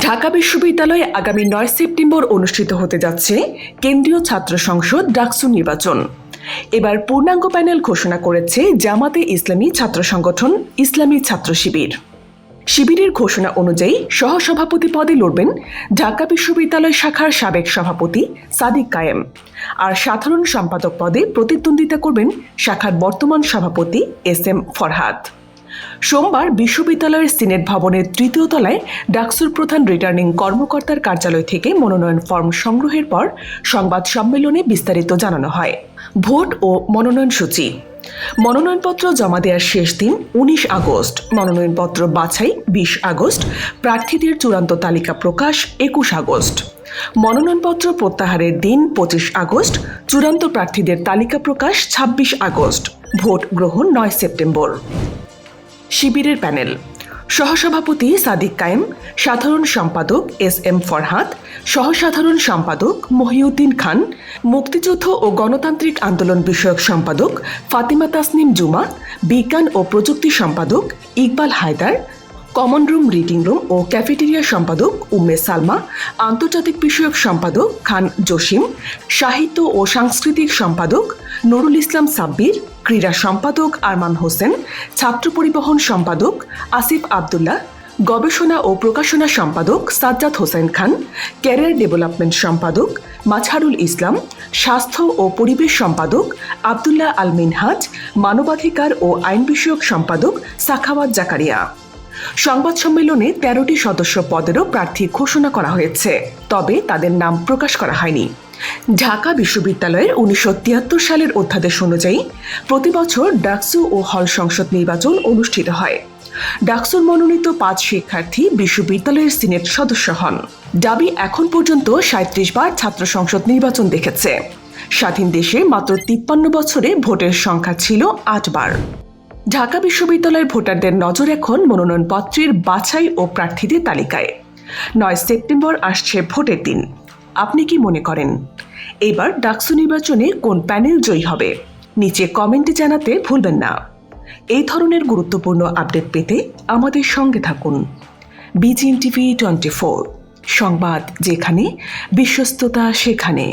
ঢাকা বিশ্ববিদ্যালয়ে আগামী ৯ সেপ্টেম্বর অনুষ্ঠিত হতে যাচ্ছে কেন্দ্রীয় ছাত্র সংসদ ডাকসু নির্বাচন। এবার পূর্ণাঙ্গ প্যানেল ঘোষণা করেছে জামাতে ইসলামী ছাত্র সংগঠন ইসলামী ছাত্র শিবির। শিবিরের ঘোষণা অনুযায়ী সহসভাপতি পদে লড়বেন ঢাকা বিশ্ববিদ্যালয় শাখার সাবেক সভাপতি সাদিক কায়েম, আর সাধারণ সম্পাদক পদে প্রতিদ্বন্দ্বিতা করবেন শাখার বর্তমান সভাপতি SM ফরহাদ। সোমবার বিশ্ববিদ্যালয়ের সিনেট ভবনের ৩য় তলায় ডাকসুর প্রধান রিটার্নিং কর্মকর্তার কার্যালয় থেকে মনোনয়ন ফর্ম সংগ্রহের পর সংবাদ সম্মেলনে বিস্তারিত জানানো হয়। ভোট ও মনোনয়ন সূচি। মনোনয়নপত্র জমা দেওয়ার শেষ দিন ১৯ আগস্ট, মনোনয়নপত্র বাছাই ২০ আগস্ট, প্রার্থীদের চূড়ান্ত তালিকা প্রকাশ ২১ আগস্ট, মনোনয়নপত্র প্রত্যাহারের দিন ২৫ আগস্ট, চূড়ান্ত প্রার্থীদের তালিকা প্রকাশ ২৬ আগস্ট, ভোট গ্রহণ ৯ সেপ্টেম্বর। শিবিরের প্যানেল: সহসভাপতি সাদিক কায়েম, সাধারণ সম্পাদক SM ফরহাদ, সহসাধারণ সম্পাদক মহিউদ্দিন খান, মুক্তিযুদ্ধ ও গণতান্ত্রিক আন্দোলন বিষয়ক সম্পাদক ফাতিমা তাসনিম জুমা, বিজ্ঞান ও প্রযুক্তি সম্পাদক Iqbal Haider, common room, reading room ও ক্যাফেটেরিয়া সম্পাদক উম্মে সালমা, আন্তর্জাতিক বিষয়ক সম্পাদক খান জসিম, সাহিত্য ও সাংস্কৃতিক সম্পাদক নুরুল ইসলাম সাব্বির, ক্রীড়া সম্পাদক আরমান হোসেন, ছাত্র পরিবহন সম্পাদক আসিফ আবদুল্লাহ, গবেষণা ও প্রকাশনা সম্পাদক সাজ্জাদ হোসেন খান, ক্যারিয়ার ডেভেলপমেন্ট সম্পাদক মাজহারুল ইসলাম, স্বাস্থ্য ও পরিবেশ সম্পাদক আবদুল্লাহ আল মিনহাজ, মানবাধিকার ও আইন বিষয়ক সম্পাদক সাখাওয়াত জাকারিয়া। সংবাদ সম্মেলনে ১৩টি সদস্য পদেরও প্রার্থী ঘোষণা করা হয়েছে, তবে তাদের নাম প্রকাশ করা হয়নি। ঢাকা বিশ্ববিদ্যালয়ের ১৯৭৩ সালের অধ্যাদেশ অনুযায়ী প্রতি বছর ডাকসু ও হল সংসদ নির্বাচন অনুষ্ঠিত হয়। ডাকসুর মনোনীত ৫ শিক্ষার্থী বিশ্ববিদ্যালয়ের সিনেট সদস্য হন। দাবি এখন পর্যন্ত ৩৭ বার ছাত্র সংসদ নির্বাচন দেখেছে। স্বাধীন দেশে মাত্র ৫৩ বছরে ভোটের সংখ্যা ছিল ৮ বার। ঢাকা বিশ্ববিদ্যালয়ের ভোটারদের নজর এখন মনোনয়নপত্রের বাছাই ও প্রার্থীদের তালিকায়। ৯ সেপ্টেম্বর আসছে ভোটের দিন। আপনি কি মনে করেন এবার ডাকসু নির্বাচনে কোন প্যানেল জয়ী হবে? নিচে কমেন্টে জানাতে ভুলবেন না। এই ধরনের গুরুত্বপূর্ণ আপডেট পেতে আমাদের সঙ্গে থাকুন। BGN TV 24, সংবাদ যেখানে, বিশ্বস্ততা সেখানে।